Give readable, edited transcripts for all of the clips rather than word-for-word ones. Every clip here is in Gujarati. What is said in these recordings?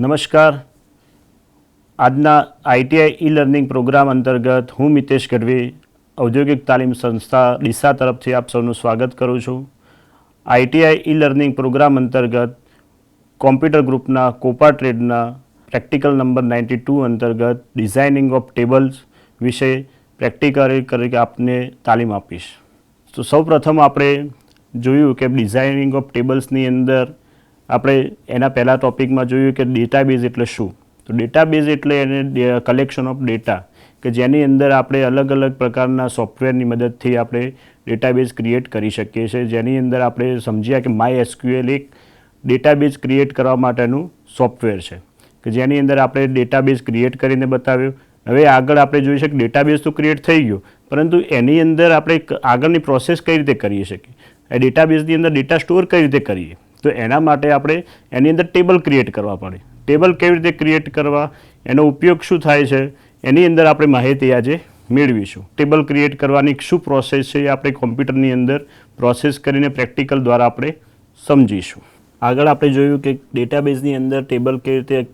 નમસ્કાર. આજના આઈટીઆઈ ઈ લર્નિંગ પ્રોગ્રામ અંતર્ગત હું મિતેશ ગઢવી ઔદ્યોગિક તાલીમ સંસ્થા ડીસા તરફથી આપ સૌનું સ્વાગત કરું છું. આઈટીઆઈ ઈ લર્નિંગ પ્રોગ્રામ અંતર્ગત કોમ્પ્યુટર ગ્રુપના કોપા ટ્રેડના પ્રેક્ટિકલ નંબર 92 અંતર્ગત ડિઝાઇનિંગ ઓફ ટેબલ્સ વિશે પ્રેક્ટિકલ કરી આપને તાલીમ આપીશ. તો સૌપ્રથમ આપણે જોયું કે ડિઝાઇનિંગ ઓફ ટેબલ્સની અંદર આપણે એના પહેલા ટોપિકમાં જોયું કે ડેટાબેઝ એટલે શું. તો ડેટાબેઝ એટલે એને કલેક્શન ઓફ ડેટા કે જેની અંદર આપણે અલગ અલગ પ્રકારના સોફ્ટવેરની મદદથી આપણે ડેટાબેઝ ક્રિએટ કરી શકીએ છીએ. જેની અંદર આપણે સમજ્યા કે MySQL એક ડેટાબેઝ ક્રિએટ કરવા માટેનું સોફ્ટવેર છે કે જેની અંદર આપણે ડેટાબેઝ ક્રિએટ કરીને બતાવ્યું. હવે આગળ આપણે જોઈ શકીએ ડેટાબેઝ તો ક્રિએટ થઈ ગયો, પરંતુ એની અંદર આપણે આગળની પ્રોસેસ કઈ રીતે કરી શકીએ, એ ડેટાબેઝની અંદર ડેટા સ્ટોર કઈ રીતે કરીએ. તો એના માટે આપણે એની અંદર ટેબલ ક્રિએટ કરવા પડે. ટેબલ કેવી રીતે ક્રિએટ કરવા, એનો ઉપયોગ શું થાય છે, એની અંદર આપણે માહિતી આજે મેળવીશું. ટેબલ ક્રિએટ કરવાની શું પ્રોસેસ છે એ આપણે કોમ્પ્યુટરની અંદર પ્રોસેસ કરીને પ્રેક્ટિકલ દ્વારા આપણે સમજીશું. આગળ આપણે જોયું કે ડેટાબેઝની અંદર ટેબલ કેવી રીતે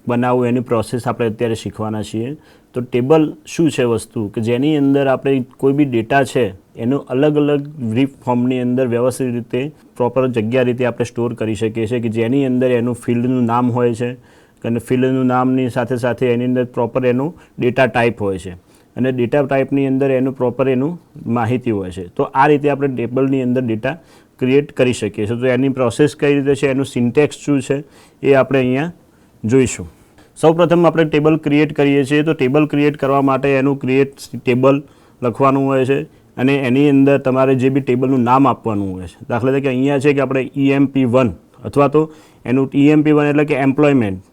બનાવવું એની પ્રોસેસ આપણે અત્યારે શીખવાના છીએ. તો ટેબલ શું છે વસ્તુ કે જેની અંદર આપણે કોઈ બી ડેટા છે એનું અલગ અલગ બ્રીફ ફોર્મની અંદર વ્યવસ્થિત રીતે પ્રોપર જગ્યા રીતે આપણે સ્ટોર કરી શકીએ છીએ કે જેની અંદર એનું ફિલ્ડનું નામ હોય છે અને ફિલ્ડનું નામની સાથે સાથે એની અંદર પ્રોપર એનું ડેટા ટાઈપ હોય છે અને ડેટા ટાઈપની અંદર એનું પ્રોપર એનું માહિતી હોય છે. તો આ રીતે આપણે ટેબલની અંદર ડેટા ક્રિએટ કરી શકીએ છીએ. તો એની પ્રોસેસ કઈ રીતે છે, એનું સિન્ટેક્સ શું છે એ આપણે અહીંયા જોઈશું. સૌપ્રથમ આપણે ટેબલ ક્રિએટ કરીએ છીએ. તો ટેબલ ક્રિએટ કરવા માટે એનું ક્રિએટ ટેબલ લખવાનું હોય છે અને એની અંદર તમારે જે બી ટેબલનું નામ આપવાનું હોય છે. દાખલા તરીકે અહીંયા છે કે આપણે EMP1 અથવા તો એનું EMP1 એટલે કે એમ્પ્લોયમેન્ટ,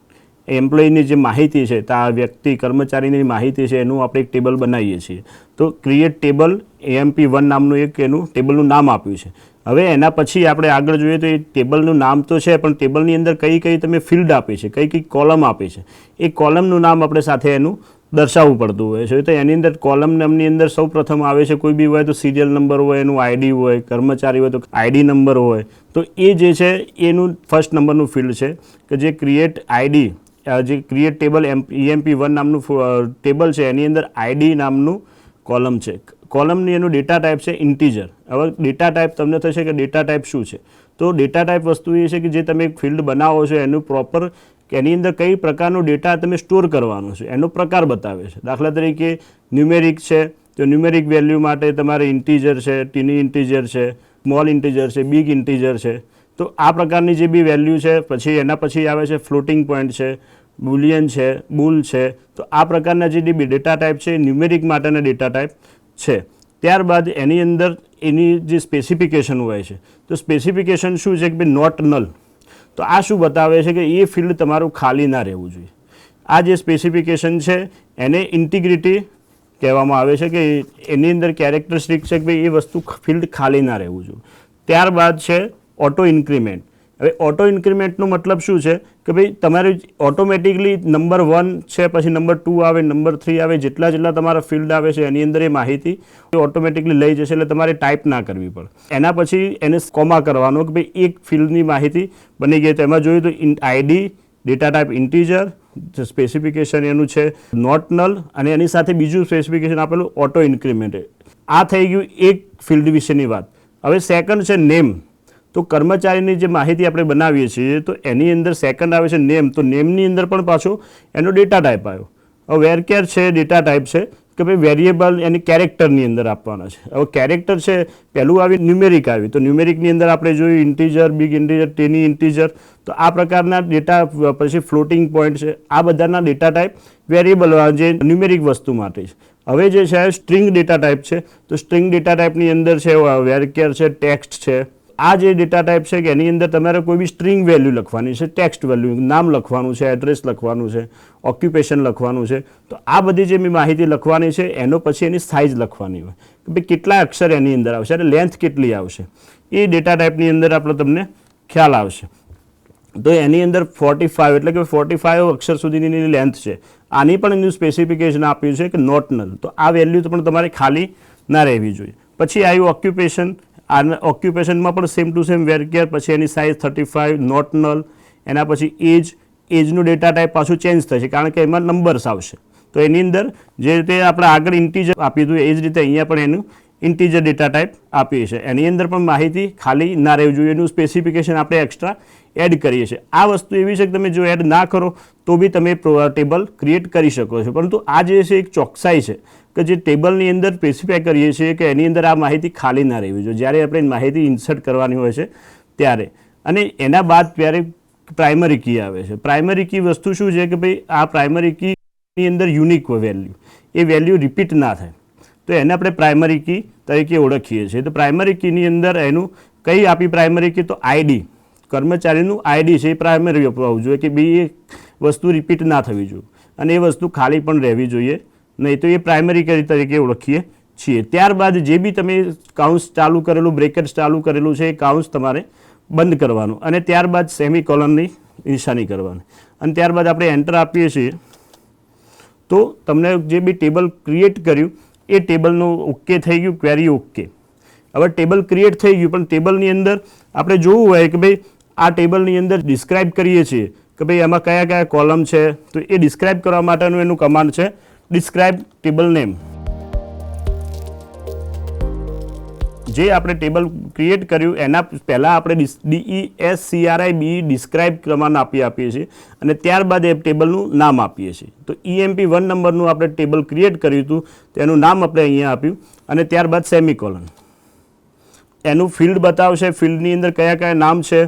એમ્પ્લોયની જે માહિતી છે, તો આ વ્યક્તિ કર્મચારીની માહિતી છે એનું આપણે એક ટેબલ બનાવીએ છીએ. તો ક્રિએટ ટેબલ EMP1 નામનું એક એનું ટેબલનું નામ આપ્યું છે. હવે એના પછી આપણે આગળ જોઈએ તો એ ટેબલનું નામ તો છે, પણ ટેબલની અંદર કઈ કઈ તમે ફિલ્ડ આપી છે, કઈ કઈ કોલમ આપી છે, એ કોલમનું નામ આપણે સાથે એનું દર્શાવવું પડતું હોય છે. તો એની અંદર કોલમ નામની અંદર સૌ પ્રથમ આવે છે કોઈ બી હોય તો સિરિયલ નંબર હોય, એનું ID હોય, કર્મચારી હોય તો ID નંબર હોય. તો એ જે છે એનું ફર્સ્ટ નંબરનું ફિલ્ડ છે કે જે ક્રિએટ ID, જે ક્રિએટ ટેબલ EMP1 નામનું ટેબલ છે એની અંદર ID નામનું કોલમ છે. કોલમની એનું ડેટા ટાઈપ છે ઇન્ટીજર. હવે ડેટા ટાઈપ તમને થશે કે ડેટા ટાઈપ શું છે. તો ડેટા ટાઈપ વસ્તુ એ છે કે જે તમે ફિલ્ડ બનાવો છો એનું પ્રોપર કે એની અંદર કઈ પ્રકારનો ડેટા તમે સ્ટોર કરવાનો છે એનો પ્રકાર બતાવે છે. દાખલા તરીકે ન્યુમેરિક છે તો ન્યુમેરિક વેલ્યુ માટે તમારે ઇન્ટીજર છે, ટીની ઇન્ટીજર છે, સ્મોલ ઇન્ટીજર છે, બિગ ઇન્ટીજર છે. તો આ પ્રકારની જે બી વેલ્યુ છે, પછી એના પછી આવે છે ફ્લોટિંગ પોઈન્ટ છે, બુલિયન છે, બુલ છે. તો આ પ્રકારના જે બી ડેટા ટાઈપ છે ન્યુમેરિક માટેના ડેટા ટાઈપ છે. ત્યારબાદ એની અંદર એની જે સ્પેસિફિકેશન હોય છે, તો સ્પેસિફિકેશન શું છે કે ભાઈ નોટ નલ. તો આ શું બતાવે છે કે એ ફિલ્ડ તમારું ખાલી ના રહેવું જોઈએ. આ જે સ્પેસિફિકેશન છે એને ઇન્ટિગ્રિટી કહેવામાં આવે છે કે એની અંદર કેરેક્ટરિસ્ટિક છે કે ભાઈ એ વસ્તુ ફિલ્ડ ખાલી ના રહેવું જોઈએ. ત્યારબાદ છે ઓટો ઇન્ક્રીમેન્ટ. હવે ઓટો ઇન્ક્રીમેન્ટનો મતલબ શું છે કે ભાઈ તમારે ઓટોમેટિકલી નંબર 1 છે, પછી નંબર 2 આવે, નંબર 3 આવે, જેટલા તમારા ફિલ્ડ આવે છે એની અંદર એ માહિતી ઓટોમેટિકલી લઈ જશે, એટલે તમારે ટાઈપ ના કરવી પડે. એના પછી એને કોમા કરવાનો કે ભાઈ એક ફિલ્ડની માહિતી બની ગઈ. તો એમાં જોયું તો ID data type integer, specification એનું છે નોટ નલ અને એની સાથે બીજું સ્પેસિફિકેશન આપેલું ઓટો ઇન્ક્રીમેન્ટ. આ થઈ ગયું એક ફિલ્ડ વિશેની વાત. હવે સેકન્ડ છે નેમ. તો કર્મચારીની જે માહિતી આપણે બનાવીએ છીએ તો એની અંદર સેકન્ડ આવે છે નેમ. તો નેમની અંદર પણ પાછો એનો ડેટા ટાઈપ આવ્યો. હવે વેરકેર છે ડેટા ટાઈપ છે કે ભાઈ વેરિયેબલ એની કેરેક્ટરની અંદર આપવાના છે. હવે કેરેક્ટર છે પહેલું આવી ન્યુમેરિક આવી. તો ન્યુમેરિકની અંદર આપણે જોયું integer, big integer, tiny integer. તો આ પ્રકારના ડેટા, પછી ફ્લોટિંગ પોઈન્ટ છે, આ બધાના ડેટા ટાઈપ વેરિયેબલ જે ન્યુમેરિક વસ્તુ માટે છે. હવે જે છે સ્ટ્રિંગ ડેટા ટાઈપ છે. તો સ્ટ્રિંગ ડેટા ટાઈપની અંદર છે વેરકેર છે, ટેક્સ્ટ છે. આ જે ડેટા ટાઈપ છે કે એની અંદર તમારે કોઈ બી સ્ટ્રિંગ વેલ્યુ લખવાની છે, ટેક્સ્ટ વેલ્યુ, નામ લખવાનું છે, એડ્રેસ લખવાનું છે, ઓક્યુપેશન લખવાનું છે. તો આ બધી જે માહિતી લખવાની છે એનો પછી એની સાઇઝ લખવાની હોય કે ભાઈ કેટલા અક્ષર એની અંદર આવશે અને લેન્થ કેટલી આવશે, એ ડેટા ટાઈપની અંદર આપણે તમને ખ્યાલ આવશે. તો એની અંદર 45 એટલે કે 45 અક્ષર સુધીની લેન્થ છે. આની પણ એનું સ્પેસિફિકેશન આપ્યું છે કે નોટ નલ. તો આ વેલ્યુ પણ તમારે ખાલી ના રહેવી જોઈએ. પછી આવ્યું ઓક્યુપેશન. આ ઓક્યુપેશનમાં પણ સેમ ટુ સેમ વેરકેર, પછી એની સાઇઝ 35 નોટ નલ. એના પછી એજ એજનું ડેટા ટાઈપ પાછું ચેન્જ થશે કારણ કે એમાં નંબર્સ આવશે. તો એની અંદર જે રીતે આપણે આગળ ઇન્ટીજર આપ્યું હતું એ જ રીતે અહીંયા પણ એનું ઇન્ટીજર ડેટા ટાઈપ આપીએ છીએ. એની અંદર પણ માહિતી ખાલી ના રહેવી જોઈએ, એનું સ્પેસિફિકેશન આપણે એક્સ્ટ્રા એડ કરીએ છીએ. આ વસ્તુ એવી છે કે તમે જો એડ ના કરો તો બી તમે ટેબલ ક્રિએટ કરી શકો છો, પરંતુ આ જે છે એક ચોકસાઈ છે કે જે ટેબલની અંદર સ્પેસિફાય કરીએ છીએ કે એની અંદર આ માહિતી ખાલી ના રહેવી જોઈએ જ્યારે આપણે માહિતી ઇન્સર્ટ કરવાની હોય છે ત્યારે. અને એના બાદ ત્યારે પ્રાઇમરી કી આવે છે. પ્રાઇમરી કી વસ્તુ શું છે કે ભાઈ આ પ્રાઇમરી કીની અંદર યુનિક હોય વેલ્યુ, એ વેલ્યુ રિપીટ ના થાય, તો એને આપણે પ્રાઇમરી કી તરીકે ઓળખીએ છીએ. તો પ્રાઇમરી કીની અંદર એનું કઈ આપી પ્રાઇમરી કી, તો આઈડી, કર્મચારીનું આઈડી છે એ પ્રાઇમરી હોવું જોઈએ કે ભાઈ એ વસ્તુ રિપીટ ના થવી જોઈએ અને એ વસ્તુ ખાલી પણ રહેવી જોઈએ નહીં, તો એ પ્રાઇમરી કી તરીકે ઓળખીએ છીએ. ત્યારબાદ જે બી તમે કાઉન્સ ચાલુ કરેલું, બ્રેકેટ્સ ચાલુ કરેલું છે એ કાઉન્સ તમારે બંધ કરવાનું અને ત્યારબાદ સેમિકોલનની નિશાની કરવાની અને ત્યારબાદ આપણે એન્ટર આપીએ છીએ તો તમને જે બી ટેબલ ક્રિએટ કર્યું એ ટેબલનું ઓકે થઈ ગયું, ક્વેરી ઓકે. હવે ટેબલ ક્રિએટ થઈ ગયું, પણ ટેબલની અંદર આપણે જોવું હોય કે ભાઈ આ ટેબલની અંદર ડિસ્ક્રાઇબ કરીએ છીએ કે ભાઈ એમાં કયા કયા કોલમ છે, તો એ ડિસ્ક્રાઇબ કરવા માટેનું એનું કમાન્ડ છે ડિસ્ક્રાઇબ ટેબલ નેમ. જે આપણે ટેબલ ક્રિએટ કર્યું એના પહેલાં આપણે DESCRIB ડિસ્ક્રાઇબ કમાન્ડ આપીએ છીએ અને ત્યારબાદ એ ટેબલનું નામ આપીએ છીએ. તો EMP1 નંબરનું આપણે ટેબલ ક્રિએટ કર્યું હતું તેનું નામ આપણે અહીંયા આપ્યું અને ત્યારબાદ સેમિકોલન. એનું ફિલ્ડ બતાવશે, ફિલ્ડની અંદર કયા કયા નામ છે,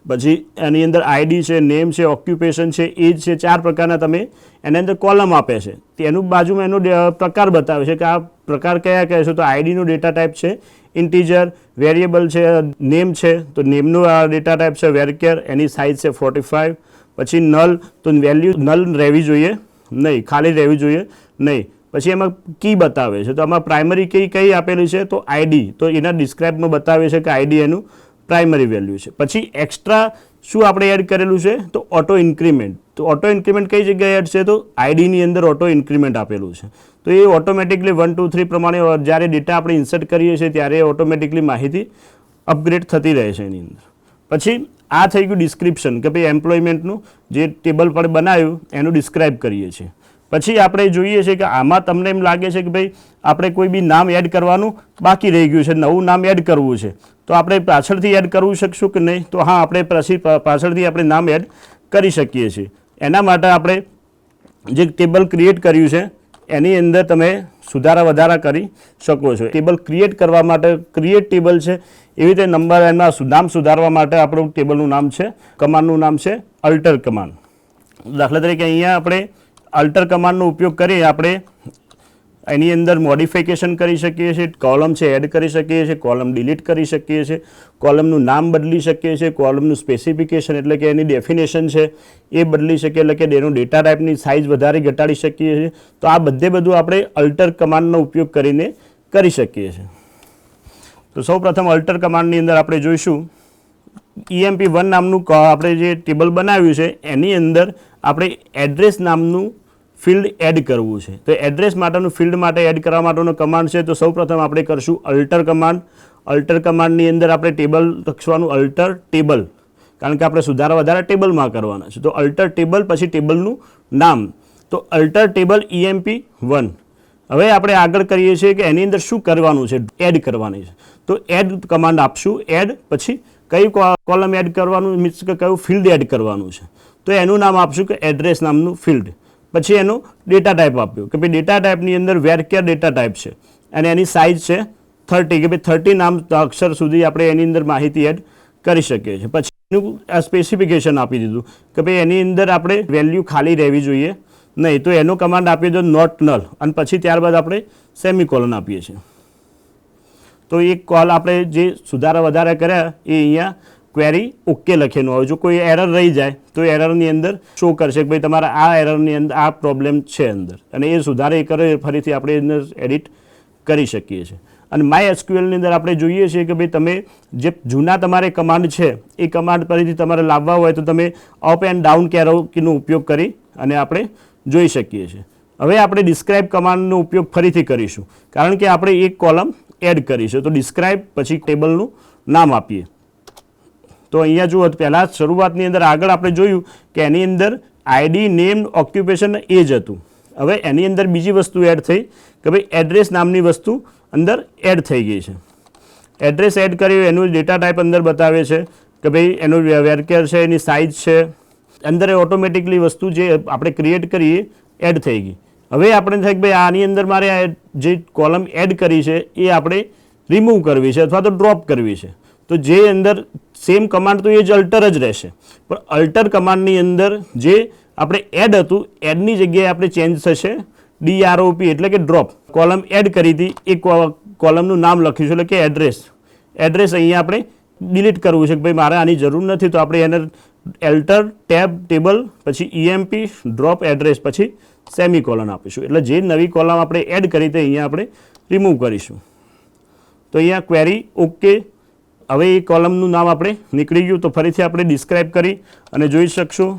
પછી એની અંદર આઈડી છે, નેમ છે, ઓક્યુપેશન છે, એજ છે, 4 પ્રકારના તમે એની અંદર કોલમ આપે છે. તેનું બાજુમાં એનો પ્રકાર બતાવે છે કે આ પ્રકાર કયા કયા છે. તો આઈડીનો ડેટા ટાઈપ છે ઇન્ટીજર, વેરિયેબલ છે, નેમ છે તો નેમનું આ ડેટા ટાઈપ છે વેરકેર, એની સાઇઝ છે 45. પછી નલ, તો વેલ્યુ નલ રહેવી જોઈએ નહીં, ખાલી રહેવી જોઈએ નહીં. પછી એમાં કી બતાવે છે, તો આમાં પ્રાઇમરી કી કઈ આપેલી છે, તો આઈડી, તો એના ડિસ્ક્રાઇબમાં બતાવે છે કે આઈડી એનું પ્રાઇમરી વેલ્યુ છે. પછી એક્સ્ટ્રા શું આપણે એડ કરેલું છે, તો ઓટો ઇન્ક્રીમેન્ટ. તો ઓટો ઇન્ક્રીમેન્ટ કઈ જગ્યાએ એડ છે, તો આઈડીની અંદર ઓટો ઇન્ક્રીમેન્ટ આપેલું છે. તો એ ઓટોમેટિકલી 1 2 3 પ્રમાણે જ્યારે ડેટા આપણે ઇન્સર્ટ કરીએ છીએ ત્યારે ઓટોમેટિકલી માહિતી અપગ્રેડ થતી રહે છે એની અંદર. પછી આ થઈ ગયું ડિસ્ક્રિપ્શન કે ભાઈ એમ્પ્લોયમેન્ટનું જે ટેબલ પર બનાવ્યું એનું ડિસ્ક્રાઇબ કરીએ છીએ. પછી આપણે જોઈએ છીએ કે આમાં તમને એમ લાગે છે કે ભાઈ આપણે કોઈ બી નામ એડ કરવાનું બાકી રહી ગયું છે, નવું નામ એડ કરવું છે, તો આપણે પાછળથી એડ કરવું શકશું કે નહીં, તો હા આપણે પછી પાછળથી આપણે નામ એડ કરી શકીએ છીએ. એના માટે આપણે જે ટેબલ ક્રિએટ કર્યું છે એની અંદર તમે સુધારા વધારા કરી શકો છો. ટેબલ ક્રિએટ કરવા માટે ક્રિએટ ટેબલ છે, એવી રીતે નંબર એના નામ સુધારવા માટે આપણું ટેબલનું નામ છે, કમાન્ડનું નામ છે અલ્ટર કમાન્ડ. દાખલા તરીકે અહીંયા આપણે અલ્ટર કમાન્ડનો ઉપયોગ કરી આપણે એની અંદર મોડિફિકેશન કરી શકીએ છીએ, કોલમ છે એડ કરી શકીએ છીએ, કોલમ ડિલીટ કરી શકીએ છીએ, કોલમનું નામ બદલી શકીએ છીએ, કોલમનું સ્પેસિફિકેશન એટલે કે એની ડેફિનેશન છે એ બદલી શકીએ, એટલે કે એનું ડેટા ટાઈપની સાઇઝ વધારી ઘટાડી શકીએ છીએ. તો આ બધું આપણે અલ્ટર કમાન્ડનો ઉપયોગ કરીને કરી શકીએ છીએ. તો સૌપ્રથમ અલ્ટર કમાન્ડની અંદર આપણે જોઈશું EMP1 નામનું આપણે જે ટેબલ બનાવ્યું છે એની અંદર આપણે એડ્રેસ નામનું ફિલ્ડ એડ કરવું છે. તો એડ્રેસ માટેનું ફિલ્ડ માટે એડ કરવા માટેનો કમાન્ડ છે. તો સૌપ્રથમ આપણે કરશું અલ્ટર કમાન્ડ. અલ્ટર કમાન્ડની અંદર આપણે ટેબલ લખવાનું અલ્ટર ટેબલ, કારણ કે આપણે સુધારા વધારા ટેબલમાં કરવાના છે. તો અલ્ટર ટેબલ પછી ટેબલનું નામ, તો અલ્ટર ટેબલ EMP1. હવે આપણે આગળ કરીએ છીએ કે એની અંદર શું કરવાનું છે, એડ કરવાની છે. તો એડ કમાન્ડ આપશું, એડ પછી કઈ કોલમ એડ કરવાનું, મીન્સ કે કયું ફિલ્ડ એડ કરવાનું છે. તો એનું નામ આપશું કે એડ્રેસ નામનું ફિલ્ડ. પછી એનો ડેટા ટાઈપ આપ્યો કે ભાઈ ડેટા ટાઈપની અંદર વેરકેર ડેટા ટાઈપ છે અને એની સાઇઝ છે 30, કે ભાઈ 30 નામ અક્ષર સુધી આપણે એની અંદર માહિતી એડ કરી શકીએ છીએ. પછી એનું સ્પેસિફિકેશન આપી દીધું કે ભાઈ એની અંદર આપણે વેલ્યુ ખાલી રહેવી જોઈએ નહીં, તો એનો કમાન્ડ આપી દો નોટ નલ અને પછી ત્યારબાદ આપણે સેમિકોલન આપીએ છીએ. તો એક કોલ આપણે જે સુધારા વધારા કર્યા એ અહીંયા ક્વેરી ઓકે લખેલું હોય. જો કોઈ એરર રહી જાય તો એરરની અંદર શો કરશે કે ભાઈ તમારા આ એરરની અંદર આ પ્રોબ્લેમ છે અંદર, અને એ સુધારે એ કરે ફરીથી આપણે અંદર એડિટ કરી શકીએ છીએ. અને MySQLની અંદર આપણે જોઈએ છીએ કે ભાઈ તમે જે જૂના તમારે કમાન્ડ છે એ કમાન્ડ ફરીથી તમારે લાવવા હોય તો તમે અપ એન્ડ ડાઉન એરો કીનો ઉપયોગ કરી અને આપણે જોઈ શકીએ છીએ. હવે આપણે ડિસ્ક્રાઇબ કમાન્ડનો ઉપયોગ ફરીથી કરીશું કારણ કે આપણે એક કોલમ એડ કરીશું. તો ડિસ્ક્રાઇબ પછી ટેબલનું નામ આપીએ. તો અહીંયા જુઓ પહેલાં શરૂઆતની અંદર આગળ આપણે જોયું કે એની અંદર આઈડી, નેમ, ઓક્યુપેશન એ જ હતું. હવે એની અંદર બીજી વસ્તુ એડ થઈ કે ભાઈ એડ્રેસ નામની વસ્તુ અંદર એડ થઈ ગઈ છે. એડ્રેસ એડ કર્યું, એનું ડેટા ટાઈપ અંદર બતાવે છે કે ભાઈ એનું વેરકેર છે, એની સાઇઝ છે, અંદર ઓટોમેટિકલી વસ્તુ જે આપણે ક્રિએટ કરીએ એડ થઈ ગઈ. હવે આપણે થાય કે ભાઈ આની અંદર મારે જે કોલમ એડ કરી છે એ આપણે રિમૂવ કરવી છે અથવા તો ડ્રોપ કરવી છે. તો જે અંદર સેમ કમાન્ડ તો એ જ અલ્ટર જ રહેશે, પણ અલ્ટર કમાન્ડની અંદર જે આપણે એડ હતું એડની જગ્યાએ આપણે ચેન્જ થશે DROP એટલે કે ડ્રોપ. કોલમ એડ કરી હતી એ કોલમનું નામ લખ્યું છે એટલે કે એડ્રેસ. એડ્રેસ અહીંયા આપણે ડિલીટ કરવું છે કે ભાઈ મારે આની જરૂર નથી, તો આપણે એને એલ્ટર ટેબ ટેબલ પછી EMP ડ્રોપ એડ્રેસ પછી સેમિકોલન આપીશું. એટલે જે નવી કોલમ આપણે એડ કરી તે અહીંયા આપણે રિમૂવ કરીશું. તો અહીંયા ક્વેરી ઓકે. હવે એ કોલમનું નામ આપણે નીકળી ગયું. તો ફરીથી આપણે ડિસ્ક્રાઇબ કરી અને જોઈ શકશું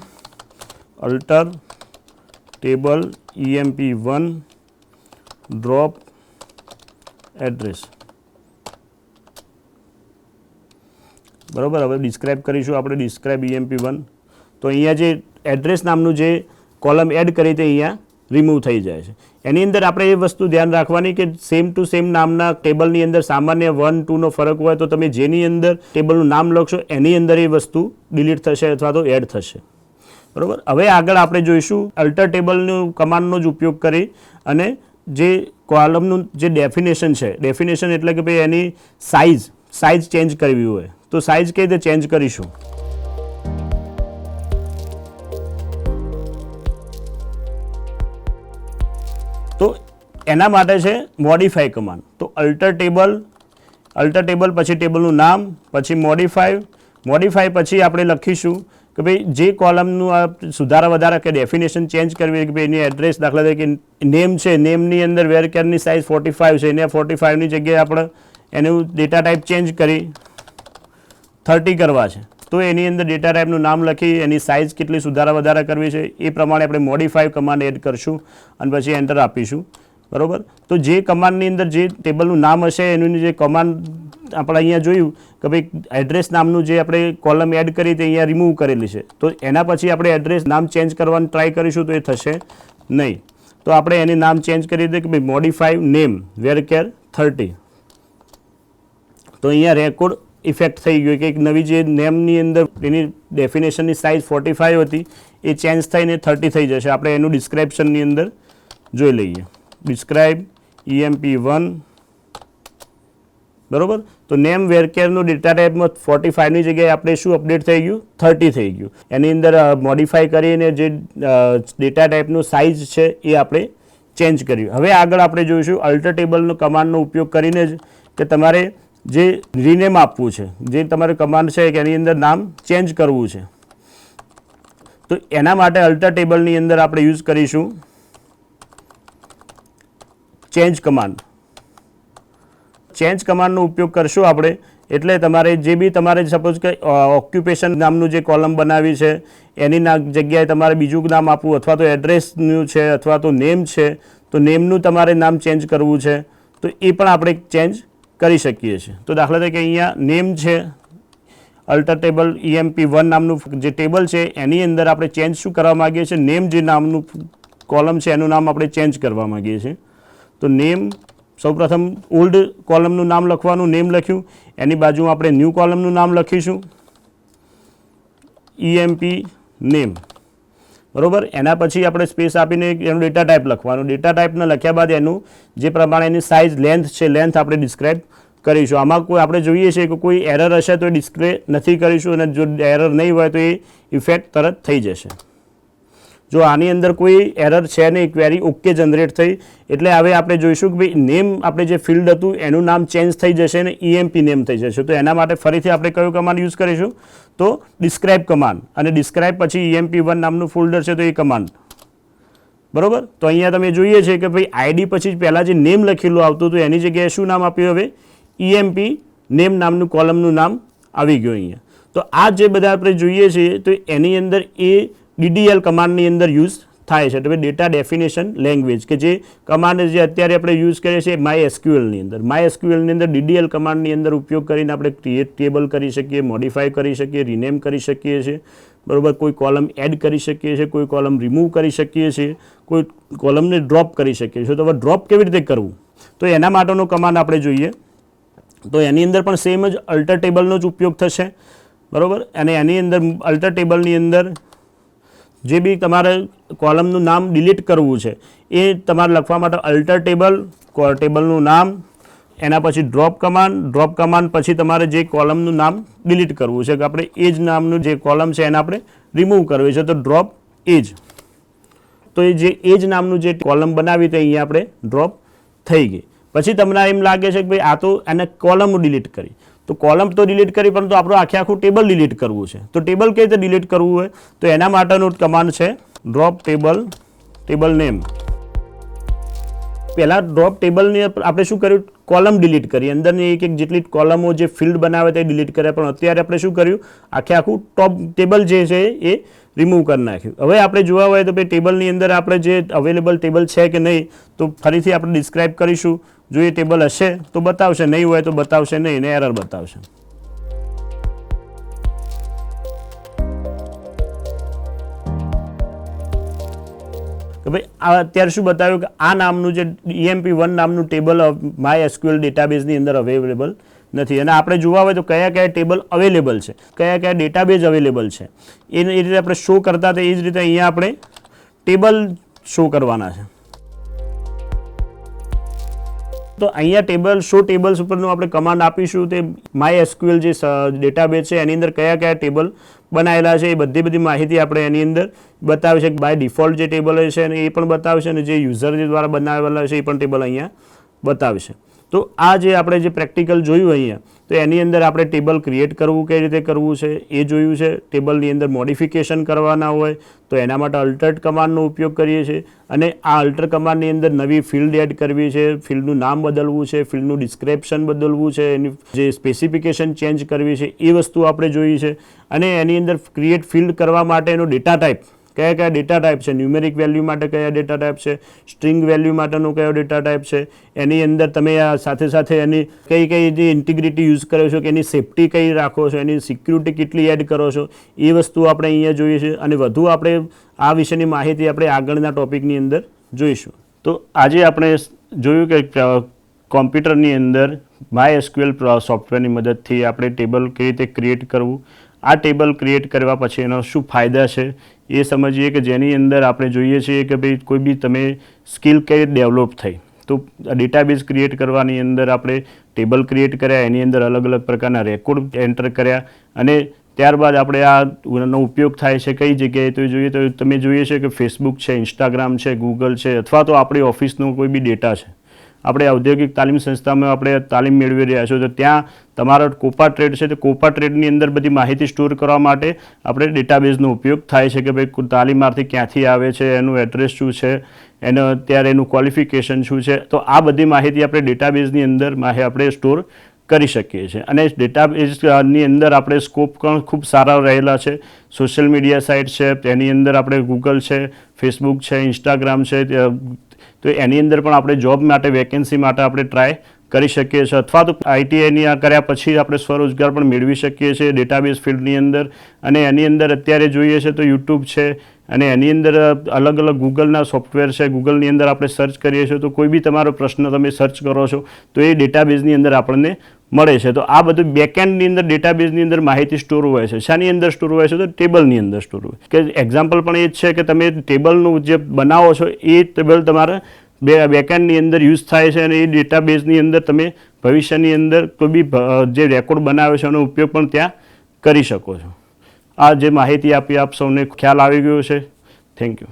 alter table EMP1 drop address. બરાબર. હવે ડિસ્ક્રાઇબ કરીશું આપણે ડિસ્ક્રાઇબ EMP1. તો અહીંયા જે એડ્રેસ નામનું જે કોલમ એડ કરી તે અહીંયા રિમૂવ થઈ જાય છે. એની અંદર આપણે એ વસ્તુ ધ્યાન રાખવાની કે સેમ ટુ સેમ નામના ટેબલની અંદર સામાન્ય 1, 2નો ફરક હોય તો તમે જેની અંદર ટેબલનું નામ લખશો એની અંદર એ વસ્તુ ડિલીટ થશે અથવા તો એડ થશે. બરાબર. હવે આગળ આપણે જોઈશું અલ્ટર ટેબલનું કમાન્ડનો જ ઉપયોગ કરી અને જે કોલમનું જે ડેફિનેશન છે, ડેફિનેશન એટલે કે ભાઈ એની સાઇઝ ચેન્જ કરવી હોય તો સાઇઝ કઈ રીતે ચેન્જ કરીશું. તો એના માટે છે મોડિફાઈ કમાન્ડ. તો અલ્ટર ટેબલ પછી ટેબલનું નામ પછી મોડિફાઈ પછી આપણે લખીશું કે ભાઈ જે કોલમનું આ સુધારા વધારા કે ડેફિનેશન ચેન્જ કરવી કે ભાઈ એની એડ્રેસ દાખલા તરીકે નેમ છે, નેમની અંદર વેરકેરની સાઇઝ 45 છે, એને 45ની જગ્યાએ આપણે એનું ડેટા ટાઈપ ચેન્જ કરી 30 કરવા છે. તો એની અંદર ડેટા ટાઈપનું નામ લખી એની સાઇઝ કેટલી સુધારા વધારા કરવી છે એ પ્રમાણે આપણે મોડિફાઈ કમાન્ડ એડ કરશું અને પછી એન્ટર આપીશું. બરાબર. તો જે કમાન્ડની અંદર જે ટેબલનું નામ હશે એનું જે કમાન્ડ આપણે અહીંયા જોયું કે ભાઈ એડ્રેસ નામનું જે આપણે કોલમ એડ કરી તે અહીંયા રિમૂવ કરેલી છે. તો એના પછી આપણે એડ્રેસ નામ ચેન્જ કરવાનું ટ્રાય કરીશું તો એ થશે નહીં. તો આપણે એની નામ ચેન્જ કરી દઈએ કે ભાઈ મોડિફાઈ નેમ વેરકેર 30. તો અહીંયા રેકોર્ડ ઇફેક્ટ થઈ ગયો કે એક નવી જે નેમની અંદર એની ડેફિનેશનની સાઇઝ 45 હતી એ ચેન્જ થઈને 30 થઈ જશે. આપણે એનું ડિસ્ક્રિપ્શનની અંદર જોઈ લઈએ. Describe EMP1. બરાબર. તો નેમ વેરકેરનું ડેટા ટાઈપમાં 45ની જગ્યાએ આપણે શું અપડેટ થઈ ગયું 30 થઈ ગયું. એની અંદર મોડિફાઈ કરીને જે ડેટા ટાઈપનું સાઇઝ છે એ આપણે ચેન્જ કર્યું. હવે આગળ આપણે જોઈશું અલ્ટર ટેબલનો કમાન્ડનો ઉપયોગ કરીને જ કે તમારે જે રીનેમ આપવું છે, જે તમારે કમાન્ડ છે કે એની અંદર નામ ચેન્જ કરવું છે. તો એના માટે અલ્ટર ટેબલની અંદર આપણે યુઝ કરીશું ચેન્જ કમાન્ડ. ચેન્જ કમાન્ડનો ઉપયોગ કરશું આપણે એટલે તમારે જે બી તમારે સપોઝ કે ઓક્યુપેશન નામનું જે કોલમ બનાવી છે એની જગ્યાએ તમારે બીજું નામ આપવું અથવા તો એડ્રેસનું છે અથવા તો નેમ છે તો નેમનું તમારે નામ ચેન્જ કરવું છે તો એ પણ આપણે ચેન્જ કરી શકીએ છીએ. તો દાખલા તરીકે અહીંયા નેમ છે અલ્ટર ટેબલ EMP1 નામનું જે ટેબલ છે એની અંદર આપણે ચેન્જ શું કરવા માગીએ છીએ નેમ જે નામનું કોલમ છે એનું નામ આપણે ચેન્જ કરવા માગીએ છીએ. તો નેમ સૌપ્રથમ ઓલ્ડ કોલમનું નામ લખવાનું, નેમ લખ્યું, એની બાજુમાં આપણે ન્યૂ કોલમનું નામ લખીશું EMP નેમ. બરાબર. એના પછી આપણે સ્પેસ આપીને એનું ડેટા ટાઈપ લખવાનું. ડેટા ટાઈપને લખ્યા બાદ એનું જે પ્રમાણે એની સાઇઝ લેન્થ છે લેન્થ આપણે ડિસ્ક્રાઇબ કરીશું. આમાં કોઈ આપણે જોઈએ છીએ કે કોઈ એરર હશે તો એ ડિસ્પ્લે નથી કરીશું અને જો એરર નહીં હોય તો એ ઇફેક્ટ તરત થઈ જશે. જો આની અંદર કોઈ એરર છે નહીં, ક્વેરી ઓકે જનરેટ થઈ એટલે હવે આપણે જોઈશું કે ભાઈ નેમ આપણે જે ફિલ્ડ હતું એનું નામ ચેન્જ થઈ જશે અને EMP નેમ થઈ જશે. તો એના માટે ફરીથી આપણે કયો કમાન્ડ યુઝ કરીશું તો ડિસ્ક્રાઇબ કમાન્ડ અને ડિસ્ક્રાઇબ પછી EMP1 નામનું ફોલ્ડર છે તો એ કમાન્ડ. બરાબર. તો અહીંયા તમે જોઈએ છે કે ભાઈ આઈડી પછી પહેલાં જે નેમ લખેલું આવતું હતું એની જગ્યાએ શું નામ આપ્યું હવે EMP નેમ નામનું કોલમનું નામ આવી ગયું અહીંયા. તો આ જે બધા આપણે જોઈએ છીએ તો એની અંદર એ DDL કમાન્ડની અંદર યુઝ થાય છે. એટલે ડેટા ડેફિનેશન લેંગ્વેજ કે જે કમાન્ડ જે અત્યારે આપણે યુઝ કરીએ છીએ MySQLની અંદર. MySQLની અંદર DDL કમાન્ડની અંદર ઉપયોગ કરીને આપણે ક્રિએટ ટેબલ કરી શકીએ, મોડિફાઈ કરી શકીએ, રિનેમ કરી શકીએ છીએ. બરાબર, કોઈ કોલમ એડ કરી શકીએ છીએ, કોઈ કોલમ રિમૂવ કરી શકીએ છીએ, કોઈ કોલમને ડ્રોપ કરી શકીએ છીએ. તો હવે ડ્રોપ કેવી રીતે કરવું, તો એના માટેનો કમાન્ડ આપણે જોઈએ. તો એની અંદર પણ સેમ જ અલ્ટર ટેબલનો જ ઉપયોગ થશે, બરાબર. અને એની અંદર અલ્ટર ટેબલની અંદર જે બી તમારે કોલમનું નામ ડિલીટ કરવું છે એ તમારે લખવા માટે અલ્ટર ટેબલનું નામ, એના પછી ડ્રોપ કમાન્ડ પછી તમારે જે કોલમનું નામ ડિલીટ કરવું છે કે આપણે એજ નામનું જે કોલમ છે એને આપણે રિમૂવ કરવી છે, તો ડ્રોપ એજ. તો એ જે એજ નામનું જે કોલમ બનાવી તો અહીંયા આપણે ડ્રોપ થઈ ગઈ. પછી તમને એમ લાગે છે કે ભાઈ આ તો એને કોલમ ડિલીટ કરી, તો કોલમ તો ડિલીટ કરી પરંતુ આપણું આખું ટેબલ ડિલીટ કરવું છે. તો ટેબલ કેવી રીતે ડિલીટ કરવું હોય, તો એના માટેનો કમાન્ડ છે ડ્રોપ ટેબલ નેમ. પહેલાં ડ્રોપ ટેબલની આપણે શું કર્યું, કોલમ ડિલીટ કરી, અંદરની એક જેટલી કોલમો જે ફિલ્ડ બનાવે તે ડિલીટ કર્યા, પણ અત્યારે આપણે શું કર્યું, આખું ટોપ ટેબલ જે છે એ રિમૂવ કરી નાખ્યું. હવે આપણે જોવા હોય તો ભાઈ ટેબલની અંદર આપણે જે અવેલેબલ ટેબલ છે કે નહીં, તો ફરીથી આપણે ડિસ્ક્રાઇબ કરીશું. જો એ ટેબલ હશે તો બતાવશે, નહીં હોય તો બતાવશે નહીં, ને એરર બતાવશે. કે ભાઈ અત્યારે શું બતાવ્યું કે આ નામનું જે EMP1 નામનું ટેબલ MySQL ડેટાબેઝની અંદર અવેલેબલ નથી. અને આપણે જોવા હોય તો કયા ટેબલ અવેલેબલ છે, કયા ડેટાબેઝ અવેલેબલ છે, એ રીતે આપણે શો કરતા હતા. એ જ રીતે અહીંયા આપણે ટેબલ શો કરવાના છે. તો અહીંયા ટેબલ્સ ઉપરનું આપણે કમાન્ડ આપીશું. તે MySQL જે ડેટાબેઝ છે એની અંદર કયા ટેબલ બનાવેલા છે એ બધી માહિતી આપણે એની અંદર બતાવે છે. બાય ડિફોલ્ટ જે ટેબલ છે એ પણ બતાવશે, અને જે યુઝર દ્વારા બનાવેલા છે એ પણ ટેબલ અહીંયા બતાવશે. તો આ જે આપણે જે પ્રેક્ટિકલ જોયું અહીંયા, તો એની અંદર આપણે ટેબલ ક્રિએટ કરવું કઈ રીતે કરવું છે એ જોયું છે. ટેબલની અંદર મોડિફિકેશન કરવાના હોય તો એના માટે અલ્ટર કમાન્ડનો ઉપયોગ કરીએ છીએ. અને આ અલ્ટર કમાન્ડની અંદર નવી ફિલ્ડ એડ કરવી છે, ફિલ્ડનું નામ બદલવું છે, ફિલ્ડનું ડિસ્ક્રિપ્શન બદલવું છે, એની જે સ્પેસિફિકેશન ચેન્જ કરવી છે એ વસ્તુ આપણે જોઈ છે. અને એની અંદર ક્રિએટ ફિલ્ડ કરવા માટેનો ડેટા ટાઈપ, કયા ડેટા ટાઈપ છે, ન્યુમેરિક વેલ્યુ માટે કયા ડેટા ટાઈપ છે, સ્ટ્રિંગ વેલ્યુ માટેનો કયો ડેટા ટાઈપ છે, એની અંદર તમે આ સાથે એની કઈ જે ઇન્ટિગ્રિટી યુઝ કરો છો, કે એની સેફ્ટી કઈ રાખો છો, એની સિક્યુરિટી કેટલી એડ કરો છો, એ વસ્તુ આપણે અહીંયા જોઈએ છે. અને વધુ આપણે આ વિશેની માહિતી આપણે આગળના ટોપિકની અંદર જોઈશું. તો આજે આપણે જોયું કે કોમ્પ્યુટરની અંદર MySQL સોફ્ટવેરની મદદથી આપણે ટેબલ કેવી રીતે ક્રિએટ કરવું, આ ટેબલ ક્રિએટ કરવા પછી એનો શું ફાયદા છે એ સમજીએ. કે જેની અંદર આપણે જોઈએ છીએ કે ભાઈ કોઈ બી તમે સ્કિલ કઈ ડેવલપ થઈ, તો ડેટાબેઝ ક્રિએટ કરવાની અંદર આપણે ટેબલ ક્રિએટ કર્યા, એની અંદર અલગ પ્રકારના રેકોર્ડ એન્ટર કર્યા, અને ત્યારબાદ આપણે આનો ઉપયોગ થાય છે કઈ જગ્યાએ, તો જોઈએ તો તમે જોઈએ છે કે ફેસબુક છે, ઇન્સ્ટાગ્રામ છે, ગૂગલ છે, અથવા તો આપણી ઓફિસનો કોઈ બી ડેટા છે, આપણે ઔદ્યોગિક તાલીમ સંસ્થામાં આપણે તાલીમ મેળવી રહ્યા છો, તો ત્યાં તમારો કોપા ટ્રેડ છે, તો કોપા ટ્રેડની અંદર બધી માહિતી સ્ટોર કરવા માટે આપણે ડેટાબેઝનો ઉપયોગ થાય છે. કે ભાઈ તાલીમાર્થી ક્યાંથી આવે છે, એનું એડ્રેસ શું છે, અત્યારે એનું ક્વોલિફિકેશન શું છે, તો આ બધી માહિતી આપણે ડેટાબેઝની અંદર આપણે સ્ટોર કરી શકીએ છીએ. અને ડેટાબેઝની અંદર આપણે સ્કોપ પણ ખૂબ સારા રહેલા છે. સોશિયલ મીડિયા સાઇટ છે, તેની અંદર આપણે ગૂગલ છે, ફેસબુક છે, ઇન્સ્ટાગ્રામ છે, તો એની અંદર પણ આપણે જોબ માટે, વેકેન્સી માટે આપણે ટ્રાય કરી શકીએ છીએ. અથવા તો ITIની આ કર્યા પછી આપણે સ્વરોજગાર પણ મેળવી શકીએ છીએ ડેટાબેઝ ફિલ્ડની અંદર. અને એની અંદર અત્યારે જોઈએ છે તો યુટ્યુબ છે, અને એની અંદર અલગ ગૂગલના સોફ્ટવેર છે, ગૂગલની અંદર આપણે સર્ચ કરીએ છીએ, તો કોઈ બી તમારો પ્રશ્ન તમે સર્ચ કરો છો તો એ ડેટાબેઝની અંદર આપણને મળે છે. તો આ બધું બેકએન્ડની અંદર ડેટાબેઝની અંદર માહિતી સ્ટોર હોય છે. શાની અંદર સ્ટોર હોય છે, તો ટેબલની અંદર સ્ટોર હોય. કે એક્ઝામ્પલ પણ એ જ છે કે તમે ટેબલનું જે બનાવો છો એ ટેબલ તમારા બેકએન્ડની અંદર યુઝ થાય છે, અને એ ડેટાબેઝની અંદર તમે ભવિષ્યની અંદર કોઈ બી જે રેકોર્ડ બનાવે છે એનો ઉપયોગ પણ ત્યાં કરી શકો છો. આ જે માહિતી આપી આપ સૌને ખ્યાલ આવી ગયો છે. Thank you.